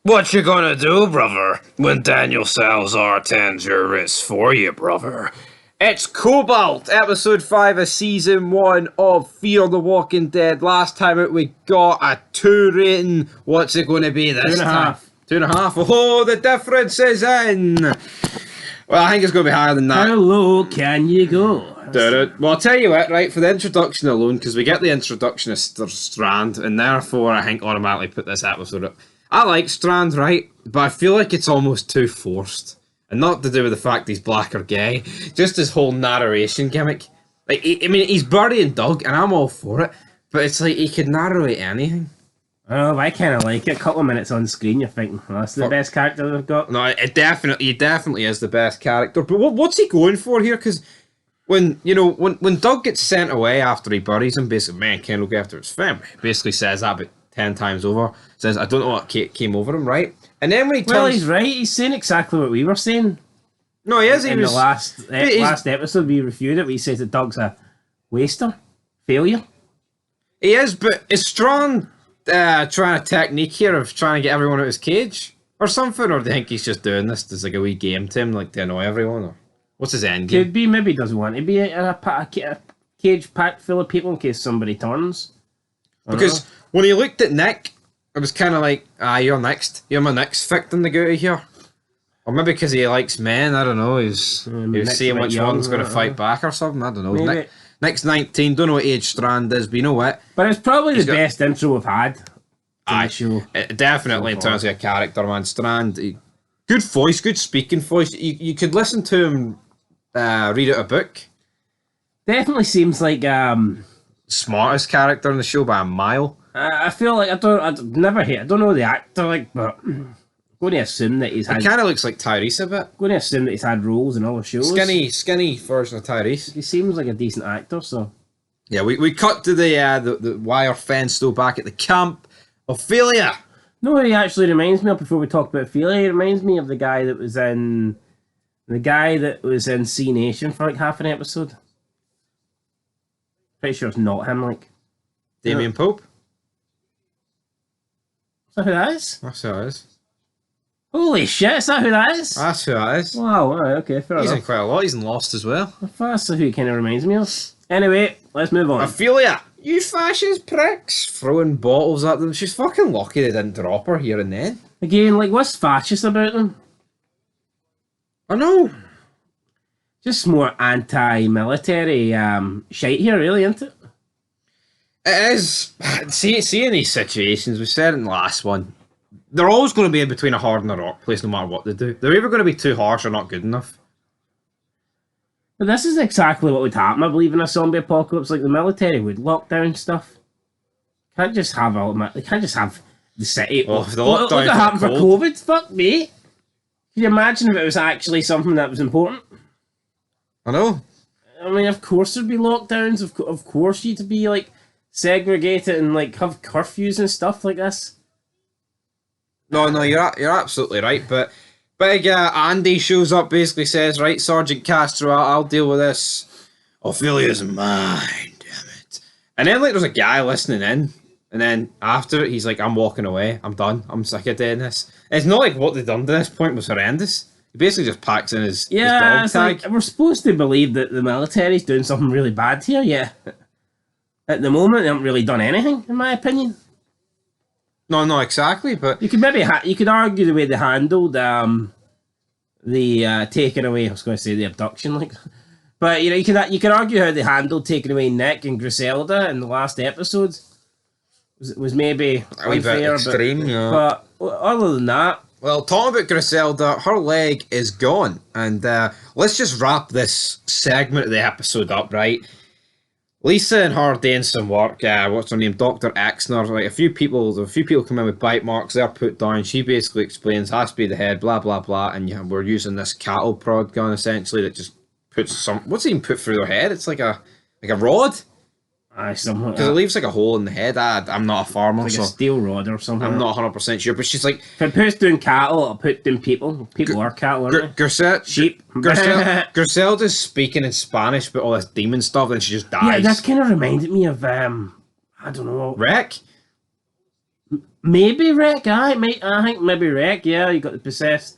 What you gonna do, brother, when Daniel Salazar tends your wrists for you, brother? It's Cobalt, episode 5 of season 1 of Fear the Walking Dead. Last time out we got a 2 rating. What's it going to be this time? 2.5. Oh, the difference is in. Well, I think it's going to be higher than that. How low can you go? Well, I'll tell you what, right, for the introduction alone, because we get the introduction of Strand, and therefore I think automatically put this episode up. I like Strand, right, but I feel like it's almost too forced. And not to do with the fact he's black or gay, just his whole narration gimmick. Like, I mean, he's burying Doug, and I'm all for it, but it's like he could narrate anything. Oh, I kind of like it. A couple of minutes on screen, you're thinking, oh, that's the best character they've got. No, he definitely is the best character. But what's he going for here? Because when Doug gets sent away after he buries him, basically, man can't look after his family. Basically says that about 10 times over. Says, I don't know what came over him, right? And then when he turns... Well, he's right. He's saying exactly what we were saying. No, he is. In the last episode, we reviewed it, where he says that Doug's a waster. Failure. He is, but is Strong trying a technique here of trying to get everyone out of his cage? Or something? Or do you think he's just doing this as like a wee game to him, like to annoy everyone? Or what's his end game? Could be. Maybe he doesn't want to be a cage packed full of people in case somebody turns. Because when he looked at Nick, it was kind of like, you're next. You're my next victim to go out of here. Or maybe because he likes men, I don't know. He was seeing which one's going to fight back or something. I don't know. Nick's 19, don't know what age Strand is, but you know what? But it's probably the best intro we've had. Show. Definitely in terms of a character, man. Strand, good voice, good speaking voice. You could listen to him read out a book. Definitely seems like smartest character in the show by a mile. I feel like I don't know the actor, like, but I'm going to assume that he's had... He kind of looks like Tyrese a bit. I'm going to assume that he's had roles in other shows. Skinny version of Tyrese. He seems like a decent actor, so... Yeah, we cut to the wire fence though back at the camp. Ophelia! No, he actually reminds me of, before we talk about Ophelia, he reminds me of the guy that was in... C Nation for like half an episode. Pretty sure it's not him, like... Damien Pope? Is that who that is? That's who that is. Holy shit, is that who that is? That's who that is. Wow, alright, okay, fair enough. He's in quite a lot, he's in Lost as well. That's who he kind of reminds me of. Anyway, let's move on. Ophelia! You fascist pricks! Throwing bottles at them. She's fucking lucky they didn't drop her here and then. Again, like, what's fascist about them? I know. Just more anti-military shite here, really, isn't it? It is. See in these situations, we said in the last one, they're always going to be in between a hard and a rock place no matter what they do. They're either going to be too harsh or not good enough. But this is exactly what would happen, I believe, in a zombie apocalypse. Like, the military would lock down stuff. They can't just have the city. Oh, the look what happened for COVID. Fuck me. Can you imagine if it was actually something that was important? I know. I mean, of course there'd be lockdowns. Of course you'd be, like, segregated and, like, have curfews and stuff like this. No, you're absolutely right. But big Andy shows up, basically says, right, Sergeant Castro, I'll deal with this. Ophelia's mine, damn it. And then, like, there's a guy listening in. And then after it, he's like, I'm walking away. I'm done. I'm sick of doing this. And it's not like what they've done to this point was horrendous. He basically just packs in his dog tag. Like, we're supposed to believe that the military's doing something really bad here, yeah. At the moment, they haven't really done anything, in my opinion. No, exactly, but... You could maybe you could argue the way they handled the taking away... I was going to say the abduction, like... But, you know, you could argue how they handled taking away Nick and Griselda in the last episode. Was maybe a wee bit extreme, yeah. But other than that... Well, talking about Griselda, her leg is gone. And let's just wrap this segment of the episode up, right? Lisa and her doing some work. What's her name? Dr. Exner. Like a few people come in with bite marks. They're put down. She basically explains, has to be the head, blah, blah, blah. And yeah, we're using this cattle prod gun, essentially, that just puts some... What's it even put through their head? It's like a rod? Something because it leaves like a hole in the head. I'm not a farmer, like a steel rod or something. I'm not 100% sure, but she's like, if it puts doing cattle, it'll put doing people. People are cattle, aren't they? Sheep. Griselda's speaking in Spanish about all this demon stuff, and she just dies. Yeah, that kind of reminded me of I don't know. Wreck? Maybe Wreck. I think maybe Wreck. Yeah, you got the possessed.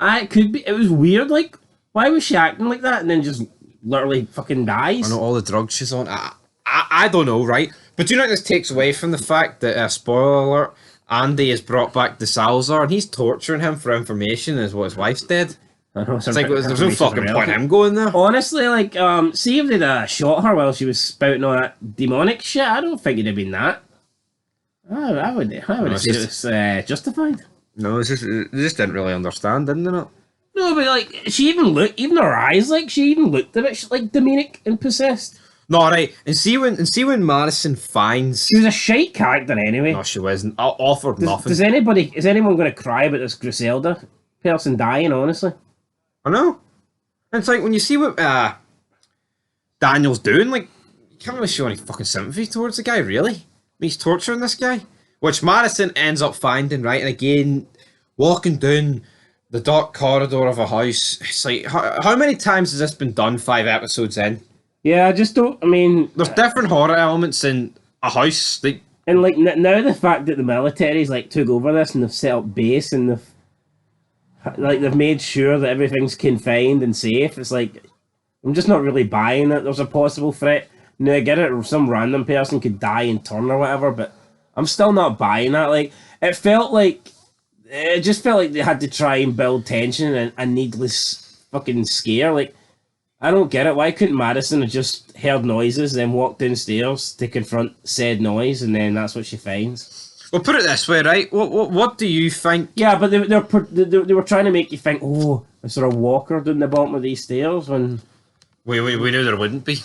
It could be. It was weird. Like, why was she acting like that and then just literally fucking I dies? know all the drugs she's on. I don't know, right? But do you know what this takes away from the fact that, spoiler alert, Andy is brought back to Salazar and he's torturing him for information as what his wife's dead. I know, It's like there's no fucking point in him going there. Honestly, like, see if they'd shot her while she was spouting all that demonic shit. I don't think it'd have been that. I would have said it was justified. No, they just didn't really understand, didn't they? Not? No, but like, she even her eyes, like, she even looked a bit like demonic and possessed. No, right. And see when Madison finds. She was a shite character anyway. No, she wasn't. I offered nothing. Is anyone going to cry about this Griselda person dying? Honestly, I know. And it's like when you see what Daniel's doing, like you can't really show any fucking sympathy towards the guy, really. I mean, he's torturing this guy, which Madison ends up finding, right? And again, walking down the dark corridor of a house. It's like how many times has this been done? 5 episodes in. Yeah, I just don't. I mean, there's different horror elements in a house. And like now, the fact that the military's like took over this and they've set up base and they've made sure that everything's confined and safe. It's like I'm just not really buying it. There's a possible threat. Now I get it. Some random person could die in turn or whatever, but I'm still not buying that. Like it just felt like they had to try and build tension and a needless fucking scare. Like. I don't get it. Why couldn't Madison have just heard noises, then walked downstairs to confront said noise, and then that's what she finds? Well, put it this way, right? What do you think? Yeah, but they were trying to make you think, oh, is there a walker down the bottom of these stairs? When we knew there wouldn't be.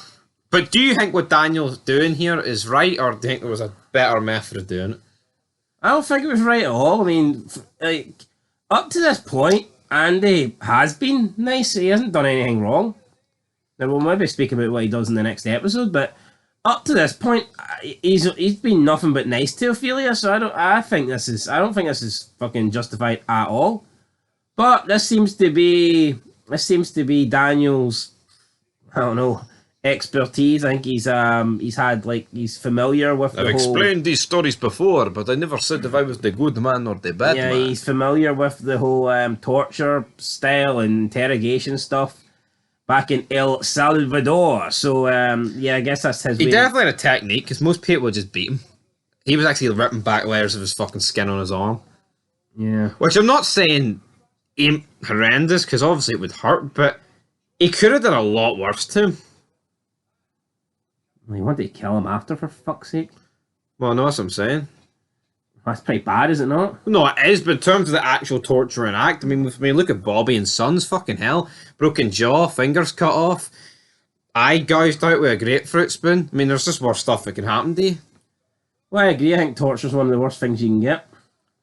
But do you think what Daniel's doing here is right, or do you think there was a better method of doing it? I don't think it was right at all. I mean, like up to this point, Andy has been nice. He hasn't done anything wrong. Now we'll maybe speak about what he does in the next episode, but up to this point, he's been nothing but nice to Ophelia. So I don't think this is fucking justified at all. But this seems to be Daniel's, I don't know, expertise. I think he's familiar with. I've explained these stories before, but I never said if I was the good man or the bad man. Yeah, he's familiar with the whole torture style and interrogation stuff. Back in El Salvador. So, I guess that's his way. He definitely had a technique, because most people would just beat him. He was actually ripping back layers of his fucking skin on his arm. Yeah. Which I'm not saying ain't horrendous, because obviously it would hurt, but he could have done a lot worse to him. Well, you wanted to kill him after, for fuck's sake? Well, no, that's what I'm saying. That's pretty bad, is it not? No, it is, but in terms of the actual torturing act, I mean, look at Bobby and Sons, fucking hell. Broken jaw, fingers cut off, eye gouged out with a grapefruit spoon. I mean, there's just worse stuff that can happen to you. Well, I agree. I think torture's one of the worst things you can get.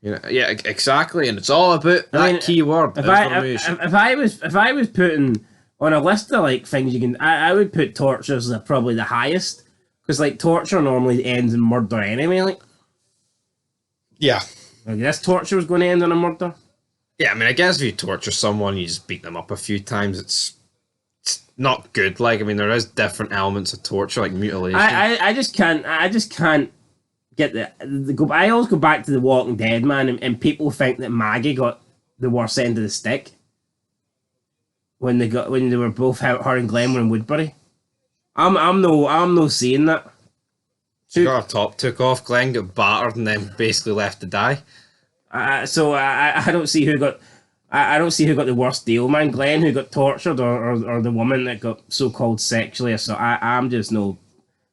Yeah, exactly, and it's all about that key word. If I was putting on a list of like things you can, I would put torture as probably the highest, because like torture normally ends in murder anyway. Like. Yeah. Like, this torture was going to end in a murder? Yeah, I mean, I guess if you torture someone, you just beat them up a few times, it's not good. Like, I mean, there is different elements of torture, like mutilation. I just can't get I always go back to The Walking Dead, man, and people think that Maggie got the worst end of the stick when they were both, her and Glenn were in Woodbury. I'm no saying that. She got her top took off, Glenn got battered and then basically left to die. So I don't see who got the worst deal, man. Glenn, who got tortured, or the woman that got so-called sexually assaulted. I'm just no.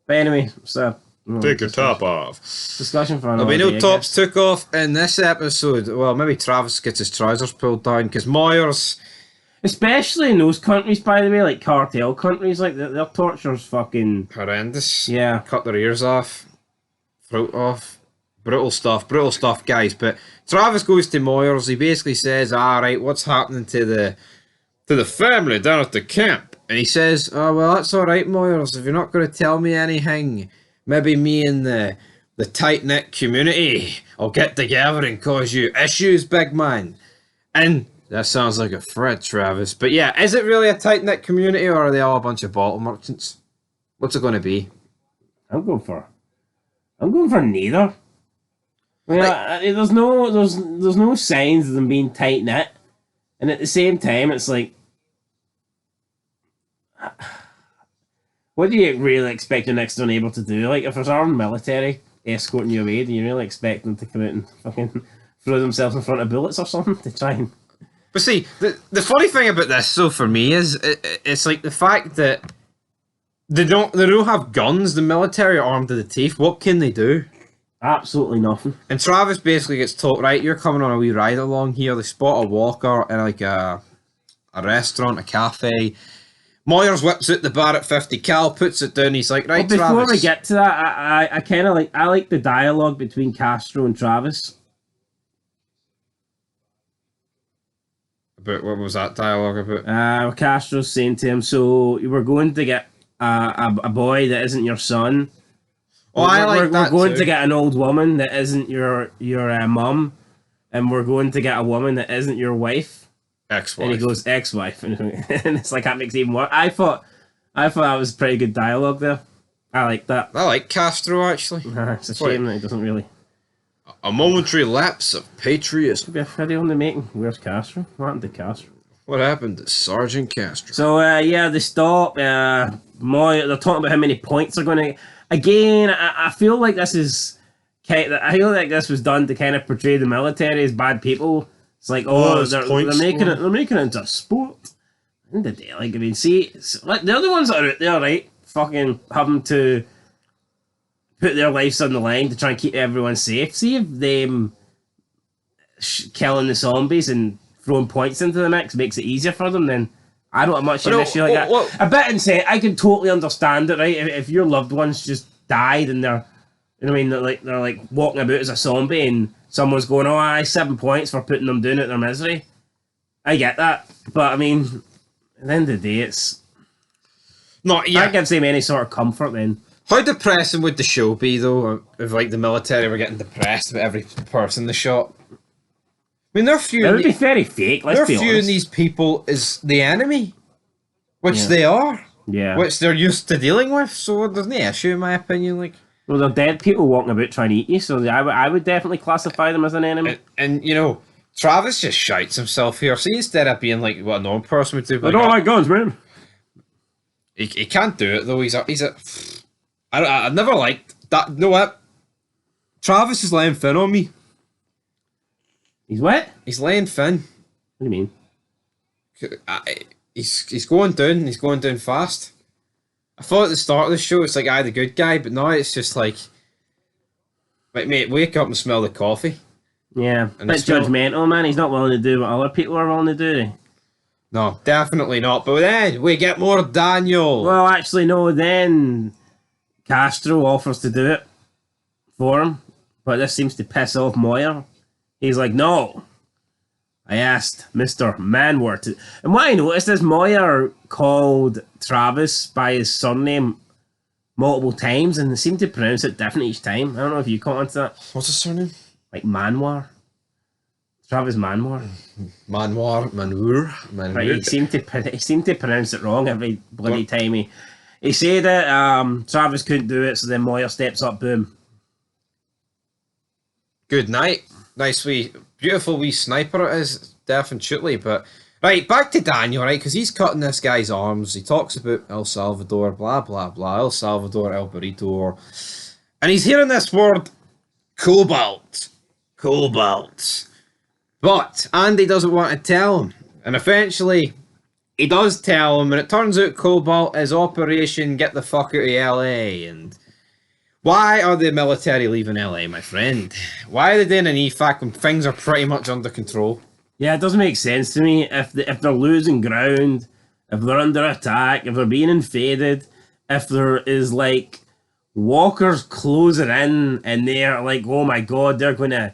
But anyway, so take your top off. Discussion for another. There'll be no tops took off in this episode. Well, maybe Travis gets his trousers pulled down because Moyers. Especially in those countries, by the way, like cartel countries, like their torture's fucking horrendous. Yeah. Cut their ears off, throat off. Brutal stuff, guys. But Travis goes to Moyers. He basically says, right, what's happening to the family down at the camp? And he says, oh, well, that's all right, Moyers. If you're not going to tell me anything, maybe me and the tight-knit community will get together and cause you issues, big man. And that sounds like a threat, Travis. But yeah, is it really a tight-knit community, or are they all a bunch of bottle merchants? What's it going to be? I'm going for neither. Yeah, there's no signs of them being tight knit, and at the same time, it's like, what do you really expect your next door neighbour to do? Like, if there's armed military escorting you away, do you really expect them to come out and fucking throw themselves in front of bullets or something to try and? But see, the funny thing about this, so for me, is it's like the fact that they don't have guns. The military are armed to the teeth. What can they do? Absolutely nothing. And Travis basically gets told, right, you're coming on a wee ride along here. They spot a walker in like a restaurant, a cafe. Moyers whips out the Barrett 50 cal, puts it down. He's like, right, well, before Travis. we get to that, I kind of like the dialogue between Castro and Travis. About what was that dialogue about? Castro's saying to him, "So we're going to get a boy that isn't your son. Oh, we're going too. to get an old woman that isn't your mum, and we're going to get a woman that isn't your wife." Ex-wife. And he goes, "Ex-wife," and it's like that makes it even worse. I thought that was pretty good dialogue there. I like that. I like Castro actually. It's a shame that he doesn't really. A momentary lapse of patriotism. Could be a video on the making. Where's Castro? What happened to Castro? What happened to Sergeant Castro? So yeah, they stop. Moy, they're talking about how many points they're going to. Again, I feel like this is. I feel like this was done to kind of portray the military as bad people. It's like, they're making it into a sport. In the day, like, I mean, see, like they're the ones that are out there, right? Fucking having to put their lives on the line to try and keep everyone safe. See if them killing the zombies and throwing points into the mix makes it easier for them, then I don't have much of an issue like that. A bit insane. I can totally understand it, right? If your loved ones just died and they're, you know what I mean, they're like walking about as a zombie and someone's going, "Oh, 7 points for putting them down at their misery." I get that, but I mean, at the end of the day, it's not. Yeah, that gives them any sort of comfort. Then how depressing would the show be though if like the military were getting depressed about every person they shot? I mean, they're viewing. It would be very fake. Let's be honest. They're viewing these people as the enemy, which they are. Yeah. Which they're used to dealing with. So there's no issue, in my opinion. Like, well, they're dead people walking about trying to eat you, so I would definitely classify them as an enemy. And you know, Travis just shouts himself here. See, instead of being like what a normal person would do, I don't like guns, man. He can't do it though. I've never liked that. You know what? Travis is laying thin on me. He's what? He's laying thin. What do you mean? He's going down. He's going down fast. I thought at the start of the show it's like the good guy, but now it's just like mate, wake up and smell the coffee. Yeah, a bit judgmental, man. He's not willing to do what other people are willing to do. No, definitely not. But then we get more Daniel. Well, actually, no. Then Castro offers to do it for him, but this seems to piss off Moyer. He's like, "No, I asked Mr. Manwort to..." And what I noticed is Moyer called Travis by his surname multiple times, and they seem to pronounce it different each time. I don't know if you caught on to that. What's his surname? Like Manwar. Travis Manwar. Manwar. Right, he seemed to pronounce it wrong every bloody time. He said that Travis couldn't do it, so then Moyer steps up, boom. Good night. Nice wee, beautiful wee sniper it is, definitely. But right, back to Daniel, right? Because he's cutting this guy's arms. He talks about El Salvador, blah blah blah. El Salvador, El Burrito, and he's hearing this word, Cobalt. But Andy doesn't want to tell him, and eventually he does tell him, and it turns out Cobalt is Operation Get the Fuck Out of LA. And why are the military leaving LA, my friend? Why are they doing an EFAC when things are pretty much under control? Yeah, it doesn't make sense to me. If they're losing ground, if they're under attack, if they're being invaded, if there is like walkers closing in and they're like, oh my god, they're gonna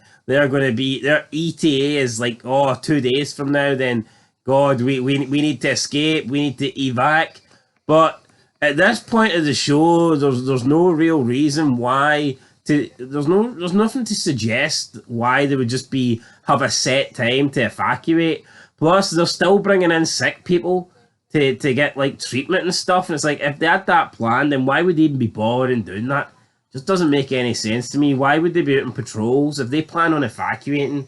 be, their ETA is like, 2 days from now, then god, we need to escape, we need to evac. But at this point of the show, there's no real reason why there's nothing to suggest why they would just have a set time to evacuate. Plus, they're still bringing in sick people to get like treatment and stuff. And it's like, if they had that plan, then why would they even be bothering doing that? Just doesn't make any sense to me. Why would they be out on patrols if they plan on evacuating?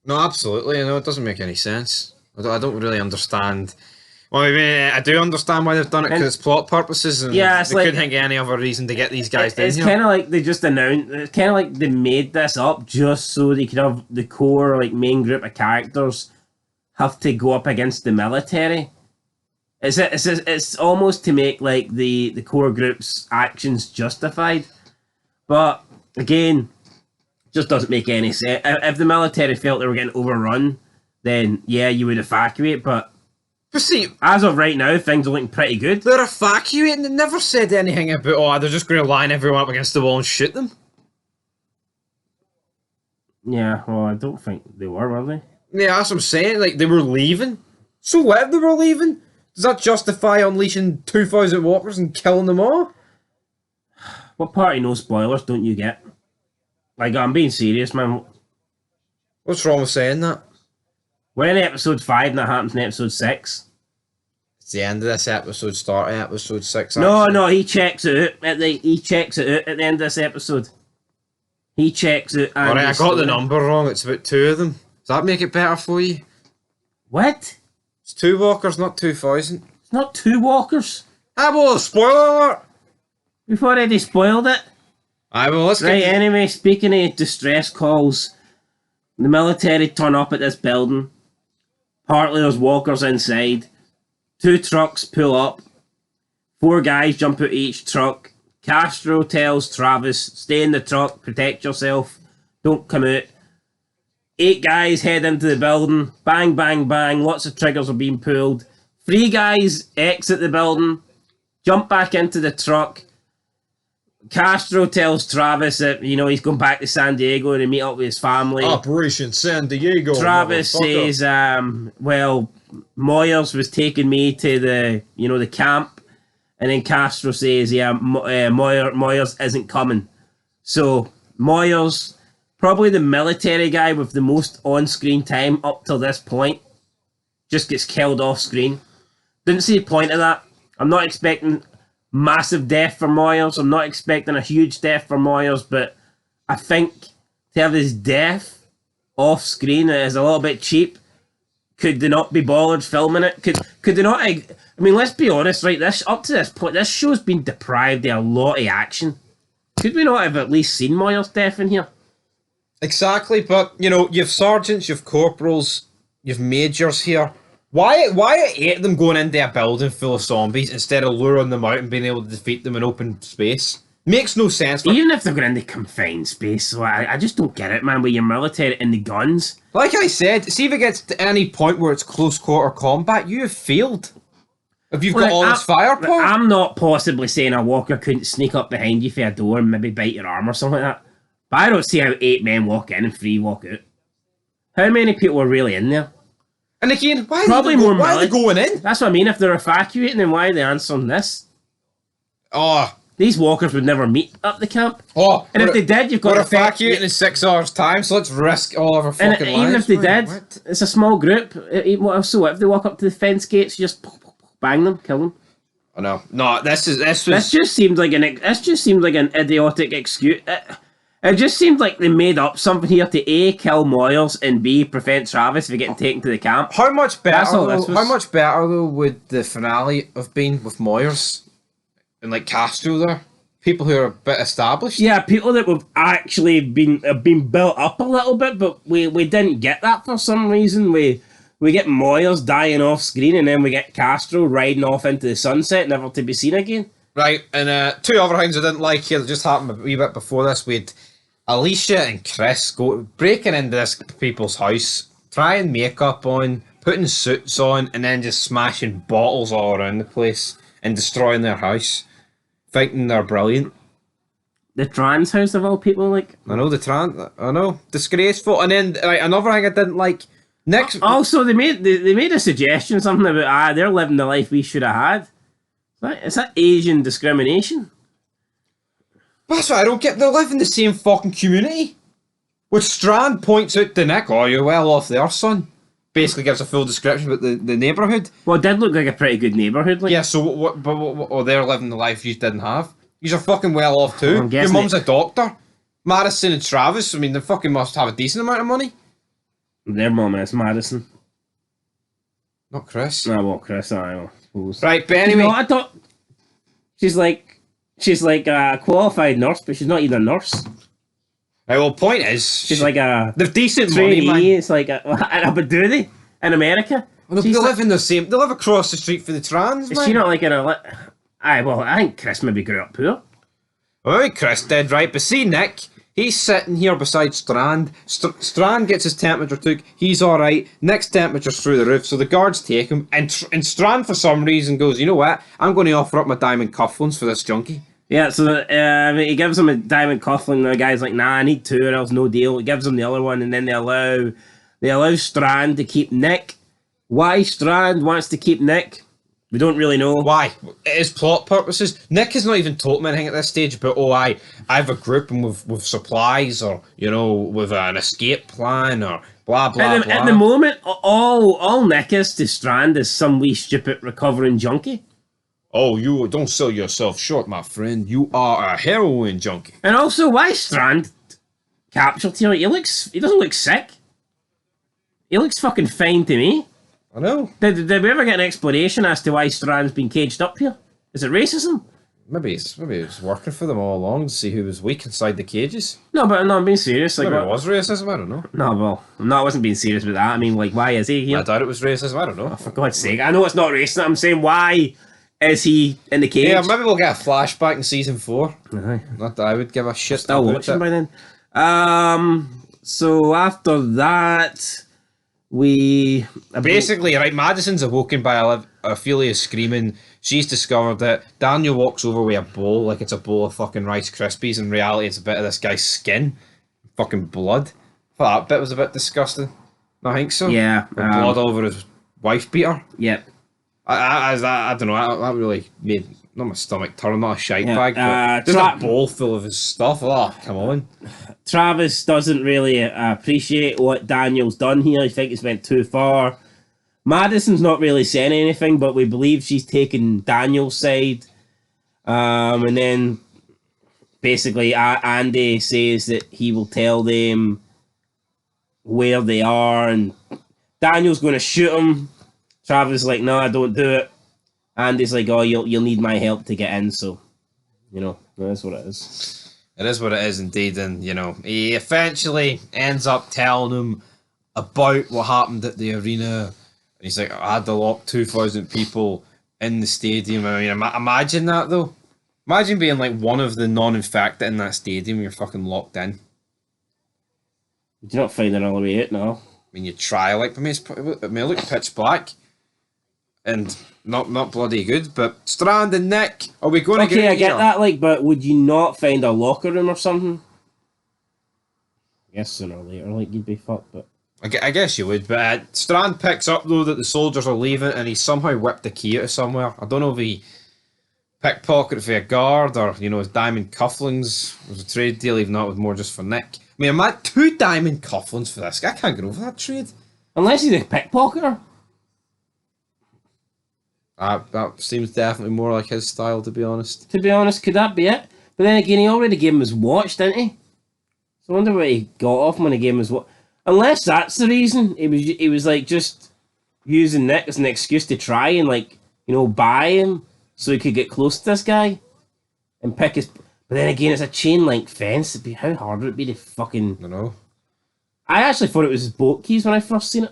No, absolutely. You know, it doesn't make any sense. I don't really understand. Well, I mean, I do understand why they've done it because it's plot purposes, and yeah, they couldn't think of any other reason to get these guys down It's here. kind of like they just announced. It's kind of like they made this up just so they could have the core, like, main group of characters have to go up against the military. It's almost to make like the core group's actions justified, but again, just doesn't make any sense. If the military felt they were getting overrun, then yeah, you would evacuate. But see, as of right now, things are looking pretty good. They're evacuating. They never said anything about they're just going to line everyone up against the wall and shoot them. Yeah, well, I don't think they were they? Yeah, that's what I'm saying. Like, they were leaving. So what if they were leaving? Does that justify unleashing 2,000 walkers and killing them all? What part of no spoilers don't you get? Like, I'm being serious, man. What's wrong with saying that? We're in episode 5 and that happens in episode 6. It's the end of this episode, start of episode 6. No, he checks it out he checks it out at the end of this episode. He checks it. Alright, I got the number wrong. It's about 2 of them. Does that make it better for you? What? It's 2 walkers, not 2,000. It's not 2 walkers. Ah, well, spoiler alert! We've already spoiled it. Well, let's Right, get... anyway, speaking of distress calls, the military turn up at this building. Partly there's walkers inside. 2 trucks pull up. 4 guys jump out of each truck. Castro tells Travis, stay in the truck, protect yourself, don't come out. 8 guys head into the building. Bang, bang, bang. Lots of triggers are being pulled. 3 guys exit the building, jump back into the truck. Castro tells Travis that, he's going back to San Diego to meet up with his family. Operation San Diego. Travis says, well, Moyers was taking me to the camp. And then Castro says, yeah, Moyers isn't coming. So, Moyers, probably the military guy with the most on-screen time up till this point, just gets killed off-screen. Didn't see the point of that. I'm not expecting massive death for Moyers. I'm not expecting a huge death for Moyers, but I think to have his death off-screen is a little bit cheap. Could they not be bothered filming it? Could they not... I mean, let's be honest, right? Up to this point, this show's been deprived of a lot of action. Could we not have at least seen Moyers' death in here? Exactly, but, you've sergeants, you've corporals, you've majors here. Why are 8 of them going into a building full of zombies instead of luring them out and being able to defeat them in open space? Makes no sense. Even if they're going into confined space, so I just don't get it, man, with your military and the guns. Like I said, see if it gets to any point where it's close quarter combat, you have failed. If you've got all this firepower. I'm not possibly saying a walker couldn't sneak up behind you through a door and maybe bite your arm or something like that. But I don't see how 8 men walk in and 3 walk out. How many people are really in there? And again, why are they going in? That's what I mean. If they're evacuating, then why are they answering this? Oh. These walkers would never meet up the camp. Oh. And if they did, you've got to evacuating in 6 hours' time, so let's risk all of our fucking lives. Even if they did, it's a small group. So if they walk up to the fence gates, you just bang them, kill them. I know. No, this just seemed like an idiotic excuse. It just seemed like they made up something here to A, kill Moyers, and B, prevent Travis from getting taken to the camp. How much better though would the finale have been with Moyers and like Castro there? People who are a bit established. Yeah, people that have actually been built up a little bit, but we didn't get that for some reason. We get Moyers dying off screen, and then we get Castro riding off into the sunset, never to be seen again. Right, and 2 other things I didn't like here that just happened a wee bit before this. We'd Alicia and Chris breaking into this people's house, trying makeup on, putting suits on, and then just smashing bottles all around the place and destroying their house. Thinking they're brilliant. The trans house of all people, like... I know, disgraceful. And then, right, another thing I didn't like, Also, they made a suggestion, something about, they're living the life we should have had. Is that Asian discrimination? That's what I don't get. They live in the same fucking community. Which Strand points out to Nick, oh, you're well off there, son. Basically gives a full description about the neighbourhood. Well, it did look like a pretty good neighbourhood. Like. Yeah, so what they're living the life you didn't have. You're fucking well off too. I'm Your guessing mum's a doctor. Madison and Travis, I mean, they fucking must have a decent amount of money. Their mum is Madison. Not Chris. No, well, Chris, I suppose. Right, but anyway. No, I thought she's like a qualified nurse, but she's not even a nurse. Right, well, point is, She's like a they're decent trainee. money, man. It's like but do they in America? Well, they live in the same. They live across the street for the trans, Is man. she not like in a? I think Chris maybe grew up poor. Well, maybe Chris did, right? But see, Nick, he's sitting here beside Strand. Strand gets his temperature took. He's all right. Nick's temperature's through the roof, so the guards take him. And Strand, for some reason, goes, you know what? I'm going to offer up my diamond cufflinks for this junkie. Yeah, so he gives him a diamond cufflink, and the guy's like, nah, I need two or else no deal. He gives him the other one, and then they allow Strand to keep Nick. Why Strand wants to keep Nick, we don't really know. Why? It is plot purposes. Nick has not even told me anything at this stage about, I have a group and with supplies, or, with an escape plan, or blah, blah, blah. At the moment, all Nick is to Strand is some wee stupid recovering junkie. Oh, you don't sell yourself short, my friend. You are a heroin junkie. And also, why Strand captured here? He doesn't look sick. He looks fucking fine to me. I know. Did we ever get an explanation as to why Strand's been caged up here? Is it racism? Maybe it's working for them all along to see who was weak inside the cages. No, I'm being serious. Like, Maybe it was racism, I don't know. No, well, I wasn't being serious with that. I mean, like, why is he here? I doubt it was racism, I don't know. Oh, for God's sake. I know it's not racist. I'm saying, why is he in the cage? Yeah, maybe we'll get a flashback in season 4. Uh-huh. Not that I would give a shit. Still watching by then. So after that, basically, right, Madison's awoken by Ophelia screaming. She's discovered it. Daniel walks over with a bowl, like it's a bowl of fucking Rice Krispies. In reality, it's a bit of this guy's skin. Fucking blood. I thought that bit was a bit disgusting. I think so. Yeah. Blood all over his wife beater. Yep. I don't know. That really made not my stomach turn, not a shite bag, but there's a bowl full of his stuff. Oh, come on. Travis doesn't really appreciate what Daniel's done here. I think it's went too far. Madison's not really saying anything, but we believe she's taken Daniel's side. And then basically Andy says that he will tell them where they are, and Daniel's going to shoot him. Travis is like, no, I don't do it. Andy's like, oh, you'll need my help to get in, so, that's what it is. It is what it is indeed, and, he eventually ends up telling him about what happened at the arena. And he's like, I had to lock 2,000 people in the stadium. I mean, imagine that, though. Imagine being, like, one of the non-infected in that stadium and you're fucking locked in. Do you not find another way out, no? I mean, you try, like, it may look pitch black. And not bloody good, but Strand and Nick, are we going to get? Okay, I get that, like, but would you not find a locker room or something? I guess sooner or later, like, you'd be fucked, but I guess you would. But Strand picks up though that the soldiers are leaving, and he somehow whipped the key out of somewhere. I don't know if he pickpocketed for a guard or his diamond cufflinks was a trade deal, even though it was more just for Nick. I mean, I'm at 2 diamond cufflinks for this guy. I can't get over that trade. Unless he's a pickpocketer. That seems definitely more like his style, to be honest. To be honest, could that be it? But then again, he already gave him his watch, didn't he? So I wonder what he got off when he gave him his watch. Unless that's the reason, he was like just using Nick as an excuse to try and buy him so he could get close to this guy and pick his. But then again, it's a chain link fence. How hard would it be to fucking? I don't know. I actually thought it was his boat keys when I first seen it,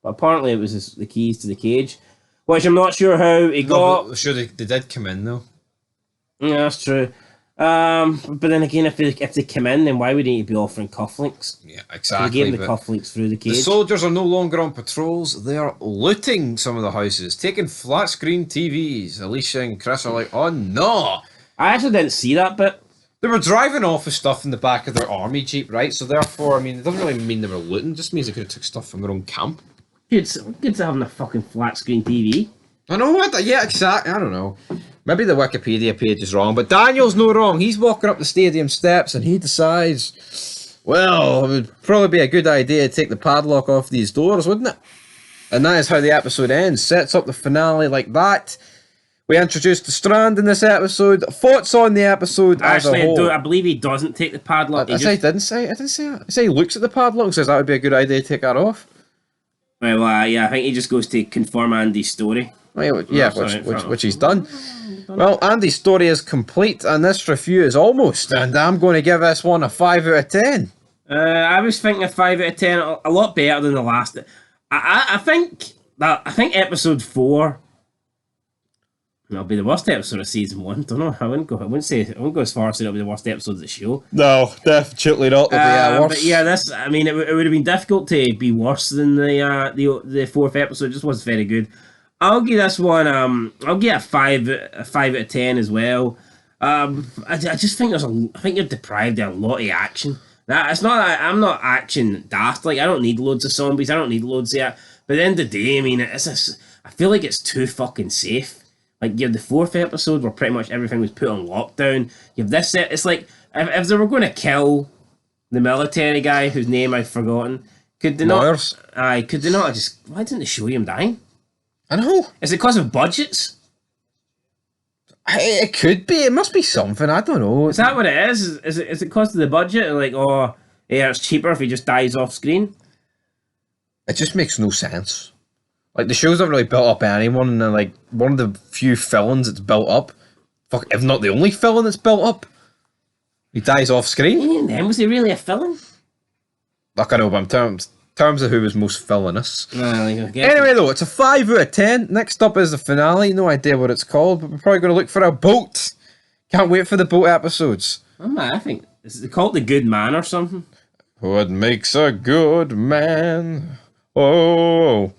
but apparently it was the keys to the cage. Which I'm not sure how he got. But sure, they did come in though. Yeah, that's true. But then again, if they come in, then why would he be offering cufflinks? Yeah, exactly. He gave him the cufflinks through the cage. The soldiers are no longer on patrols. They are looting some of the houses, taking flat screen TVs. Alicia and Chris are like, oh no! I actually didn't see that bit. They were driving off with stuff in the back of their army jeep, right? So therefore, I mean, it doesn't really mean they were looting. It just means they could have took stuff from their own camp. Kids having a fucking flat screen TV. I know what? Yeah, exactly. I don't know. Maybe the Wikipedia page is wrong, but Daniel's no wrong. He's walking up the stadium steps and he decides, well, it would probably be a good idea to take the padlock off these doors, wouldn't it? And that is how the episode ends. Sets up the finale like that. We introduced the Strand in this episode. Thoughts on the episode as a Actually, whole? I believe he doesn't take the padlock. I didn't say that. I say he looks at the padlock and says that would be a good idea to take that off. Well, yeah, I think he just goes to confirm Andy's story. Well, yeah, which he's done. Well, Andy's story is complete, and this review is almost. And I'm going to give this one a 5 out of 10. I was thinking a 5 out of 10, a lot better than the last. I think episode 4 will be the worst episode of season 1. Don't know. I wouldn't go as far as saying it'll be the worst episode of the show. No, definitely not. Worse. But yeah, I mean, it would have been difficult to be worse than the fourth episode. It just wasn't very good. I'll give this one. I'll give it a 5 out of 10 as well. I just think I think you're deprived of a lot of action. It's not. I'm not action daft. Like, I don't need loads of zombies. I don't need loads of that. But at the end of the day, I mean, I feel like it's too fucking safe. Like, you have the fourth episode where pretty much everything was put on lockdown. You have this set. It's like if they were going to kill the military guy whose name I've forgotten, could they not? Could they not just? Why didn't they show him dying? I know. Is it because of budgets? It could be. It must be something. I don't know. Is that what it is? Is it because of the budget? Like, oh, yeah, it's cheaper if he just dies off screen. It just makes no sense. Like, the show's not really built up anyone, and then, like, one of the few villains that's built up, fuck, if not the only villain that's built up, he dies off screen. And then, was he really a villain? Like, I know, but in terms of who was most villainous. Anyway, though, it's a 5 out of 10. Next up is the finale. No idea what it's called, but we're probably going to look for a boat. Can't wait for the boat episodes. I think, is it called The Good Man or something? What makes a good man? Oh.